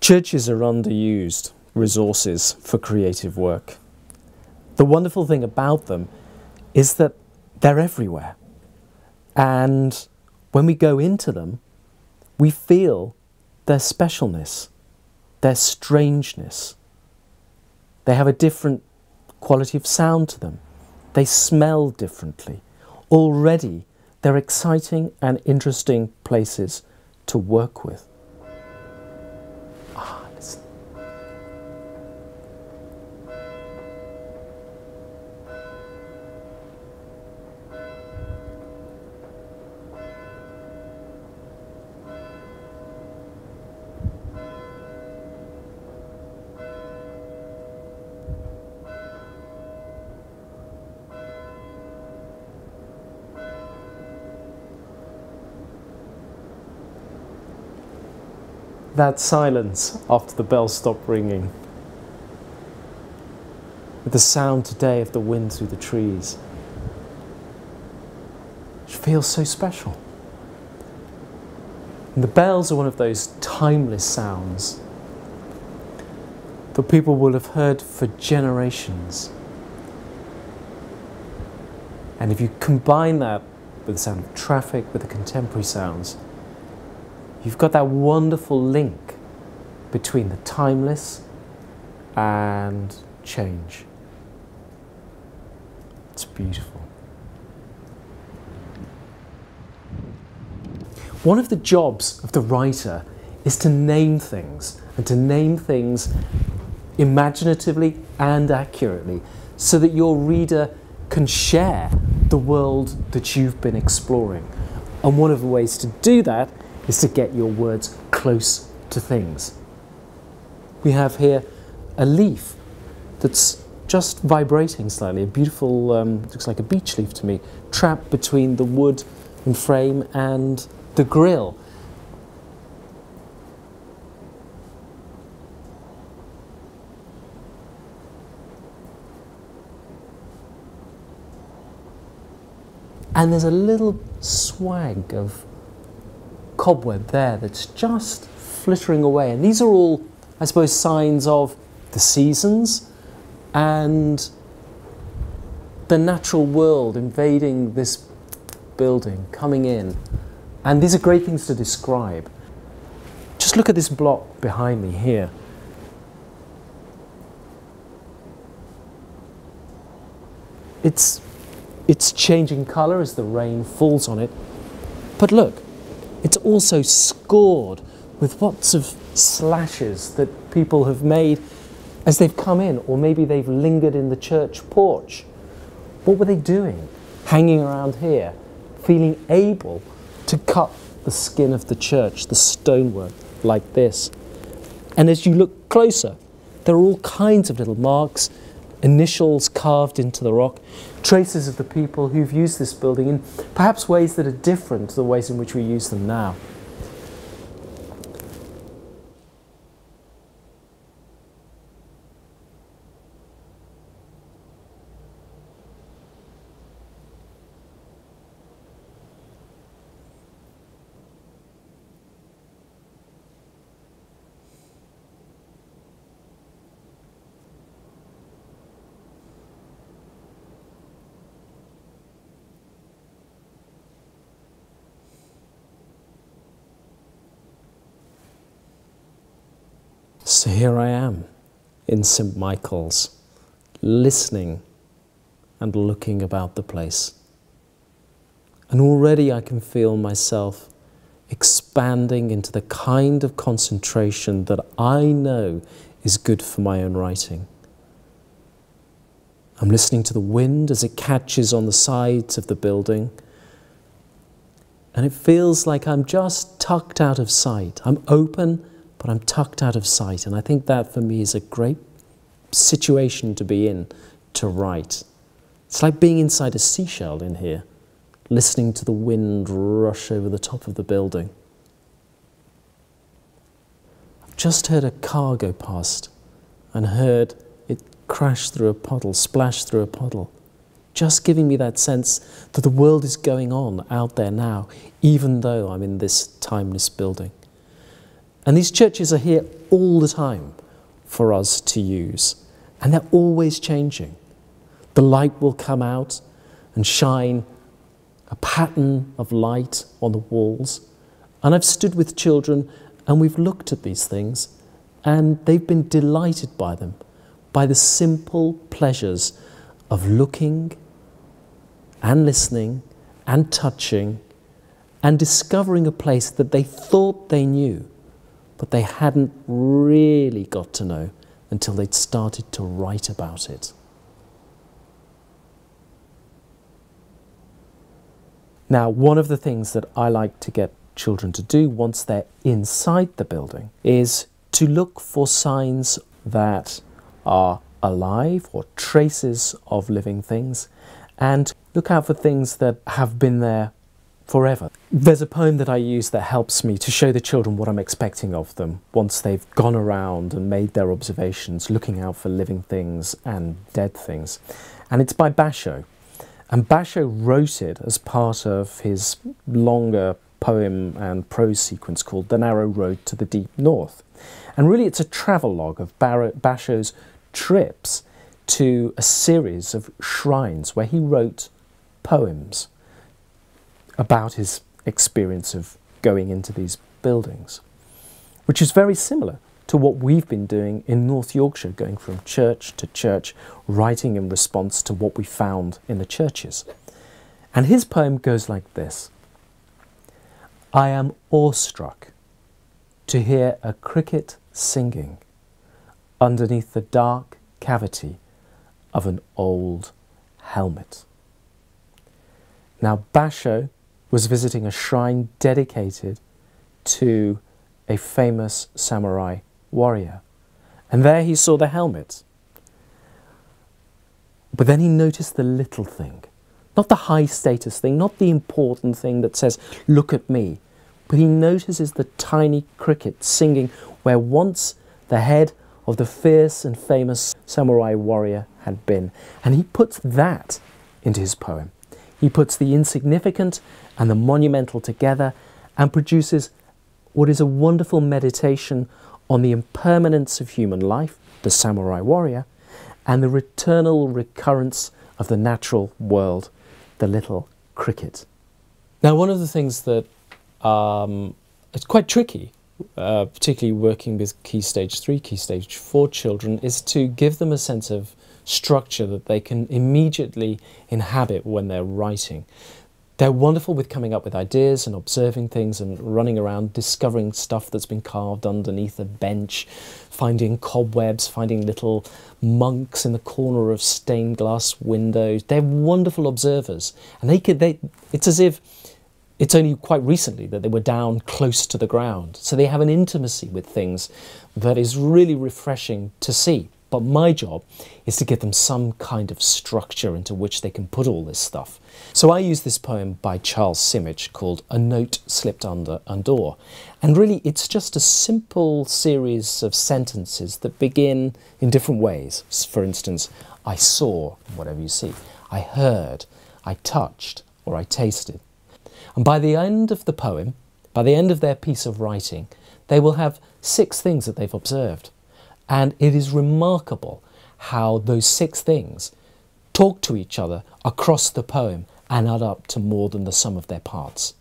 Churches are underused resources for creative work. The wonderful thing about them is that they're everywhere. And when we go into them, we feel their specialness, their strangeness. They have a different quality of sound to them. They smell differently. Already, they're exciting and interesting places to work with. Listen. That silence after the bell stopped ringing, with the sound today of the wind through the trees, it feels so special. And the bells are one of those timeless sounds that people will have heard for generations. And if you combine that with the sound of traffic, with the contemporary sounds, you've got that wonderful link between the timeless and change. It's beautiful. One of the jobs of the writer is to name things, and to name things imaginatively and accurately, so that your reader can share the world that you've been exploring. And one of the ways to do that is to get your words close to things. We have here a leaf that's just vibrating slightly, a beautiful, looks like a beech leaf to me, trapped between the wood and frame and the grill. And there's a little swag of cobweb there that's just flittering away. And these are all, I suppose, signs of the seasons and the natural world invading this building, coming in. And these are great things to describe. Just look at this block behind me here. It's changing colour as the rain falls on it. But look, it's also scored with lots of slashes that people have made as they've come in, or maybe they've lingered in the church porch. What were they doing? Hanging around here, feeling able to cut the skin of the church, the stonework, like this. And as you look closer, there are all kinds of little marks, initials carved into the rock, traces of the people who've used this building in perhaps ways that are different to the ways in which we use them now. So here I am in St. Michael's, listening and looking about the place. And already I can feel myself expanding into the kind of concentration that I know is good for my own writing. I'm listening to the wind as it catches on the sides of the building. And it feels like I'm just tucked out of sight. I'm open, but I'm tucked out of sight. And I think that for me is a great situation to be in, to write. It's like being inside a seashell in here, listening to the wind rush over the top of the building. I've just heard a car go past and heard it crash through a puddle, splash through a puddle, just giving me that sense that the world is going on out there now, even though I'm in this timeless building. And these churches are here all the time for us to use. And they're always changing. The light will come out and shine a pattern of light on the walls. And I've stood with children and we've looked at these things and they've been delighted by them, by the simple pleasures of looking and listening and touching and discovering a place that they thought they knew, but they hadn't really got to know until they'd started to write about it. Now, one of the things that I like to get children to do once they're inside the building is to look for signs that are alive or traces of living things, and look out for things that have been there forever. There's a poem that I use that helps me to show the children what I'm expecting of them once they've gone around and made their observations, looking out for living things and dead things. And it's by Basho. And Basho wrote it as part of his longer poem and prose sequence called The Narrow Road to the Deep North. And really it's a travelogue of Basho's trips to a series of shrines where he wrote poems about his experience of going into these buildings, which is very similar to what we've been doing in North Yorkshire, going from church to church, writing in response to what we found in the churches. And his poem goes like this: I am awestruck to hear a cricket singing underneath the dark cavity of an old helmet. Now, Basho was visiting a shrine dedicated to a famous samurai warrior, and there he saw the helmet. But then he noticed the little thing, not the high status thing, not the important thing that says, look at me, but he notices the tiny cricket singing where once the head of the fierce and famous samurai warrior had been. And he puts that into his poem. He puts the insignificant and the monumental together and produces what is a wonderful meditation on the impermanence of human life, the samurai warrior, and the eternal recurrence of the natural world, the little cricket. Now, one of the things that is quite tricky, particularly working with Key Stage 3, Key Stage 4 children, is to give them a sense of structure that they can immediately inhabit when they're writing. They're wonderful with coming up with ideas and observing things and running around, discovering stuff that's been carved underneath a bench, finding cobwebs, finding little monks in the corner of stained glass windows. They're wonderful observers. And it's as if it's only quite recently that they were down close to the ground. So they have an intimacy with things that is really refreshing to see. But my job is to give them some kind of structure into which they can put all this stuff. So I use this poem by Charles Simic called A Note Slipped Under a Door. And really it's just a simple series of sentences that begin in different ways. For instance, I saw, whatever you see. I heard, I touched, or I tasted. And by the end of the poem, by the end of their piece of writing, they will have 6 things that they've observed. And it is remarkable how those 6 things talk to each other across the poem and add up to more than the sum of their parts.